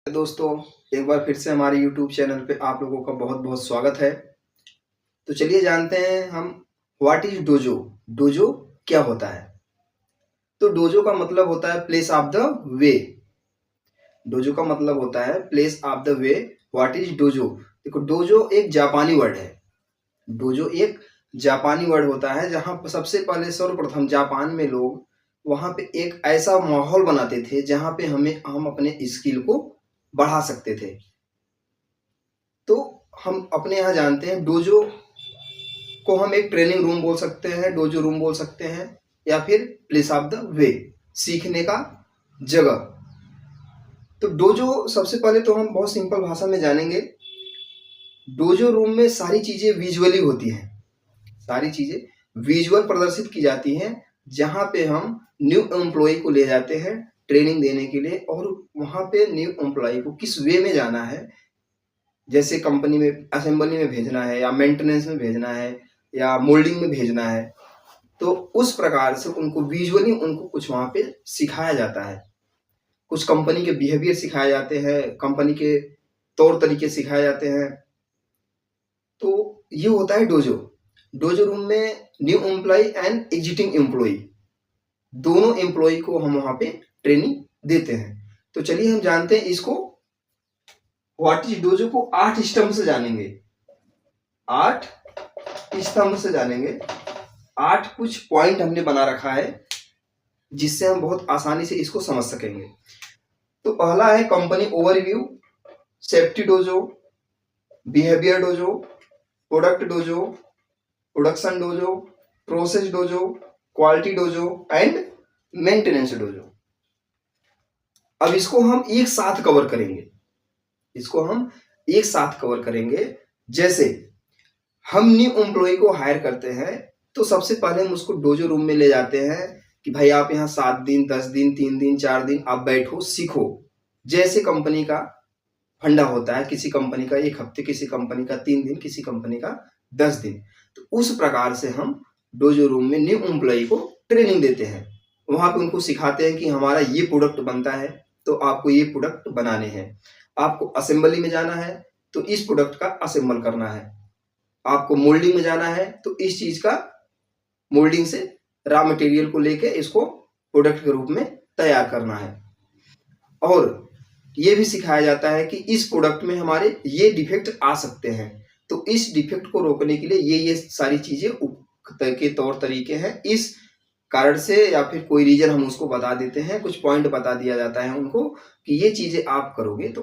दोस्तों, एक बार फिर से हमारे YouTube चैनल पे आप लोगों का बहुत बहुत स्वागत है। तो चलिए जानते हैं हम व्हाट इज डोजो। डोजो क्या होता है? तो डोजो का मतलब होता है place of the way. Dojo का मतलब होता है place of the way. What is dojo? देखो, डोजो एक जापानी वर्ड है। डोजो एक जापानी वर्ड होता है जहाँ सबसे पहले सर्वप्रथम जापान में लोग वहाँ पे एक ऐसा माहौल बनाते थे जहाँ पे हम अपने स्किल को बढ़ा सकते थे। तो हम अपने यहाँ जानते हैं डोजो को हम एक ट्रेनिंग रूम बोल सकते हैं, डोजो रूम बोल सकते हैं, या फिर प्लेस ऑफ द वे, सीखने का जगह। तो डोजो सबसे पहले तो हम बहुत सिंपल भाषा में जानेंगे। डोजो रूम में सारी चीजें विजुअली होती हैं, सारी चीजें विजुअल प्रदर्शित की जाती हैं, जहाँ पे हम न्यू एम्प्लॉय को ले जाते हैं ट्रेनिंग देने के लिए, और वहाँ पे न्यू एम्प्लॉय को किस वे में जाना है, जैसे कंपनी में असेंबली में भेजना है, या मेंटेनेंस में भेजना है, या मोल्डिंग में भेजना है। तो उस प्रकार से उनको विजुअली उनको कुछ वहाँ पे सिखाया जाता है। कुछ कंपनी के बिहेवियर सिखाए जाते हैं, कंपनी के तौर तरीके सिखाए जाते हैं। तो ये होता है डोजो। डोजो रूम में new employee and exiting employee, दोनों एम्प्लॉय को हम वहाँ पे ट्रेनिंग देते हैं। तो चलिए हम जानते हैं इसको, व्हाट इज डोजो को 8 स्तंभ से जानेंगे। 8 स्तंभ से जानेंगे। 8 कुछ पॉइंट हमने बना रखा है जिससे हम बहुत आसानी से इसको समझ सकेंगे। तो पहला है company overview, safety dojo, behaviour dojo, product dojo, production dojo, process dojo, quality dojo and maintenance dojo. अब इसको हम एक साथ कवर करेंगे। इसको हम एक साथ कवर करेंगे। जैसे हम न्यू एम्प्लॉय को हायर करते हैं तो सबसे पहले हम उसको डोजो रूम में ले जाते हैं कि भाई आप यहाँ 7 दिन, 10 दिन, 3 दिन, 4 दिन आप बैठो, सीखो। जैसे कंपनी का फंडा होता है, किसी कंपनी का 1 हफ्ते, किसी कंपनी का 3 दिन, किसी कंपनी का 10 दिन। तो उस प्रकार से हम डोजो रूम में न्यू एम्प्लॉय को ट्रेनिंग देते हैं। वहां पे उनको सिखाते हैं कि हमारा ये प्रोडक्ट बनता है तो आपको ये प्रोडक्ट बनाने हैं। आपको असेंबली में जाना है तो इस प्रोडक्ट का असेंबल करना है। आपको मोल्डिंग में जाना है तो इस चीज का मोल्डिंग से रॉ मटेरियल को लेके इसको प्रोडक्ट के रूप में तैयार करना है। और ये भी सिखाया जाता है कि इस प्रोडक्ट में हमारे ये डिफेक्ट आ सकते हैं, तो इस डिफेक्ट को रोकने के लिए ये सारी चीजें के तौर तरीके हैं। इस कारण से या फिर कोई रीजन हम उसको बता देते हैं, कुछ पॉइंट बता दिया जाता है उनको कि ये चीजें आप करोगे तो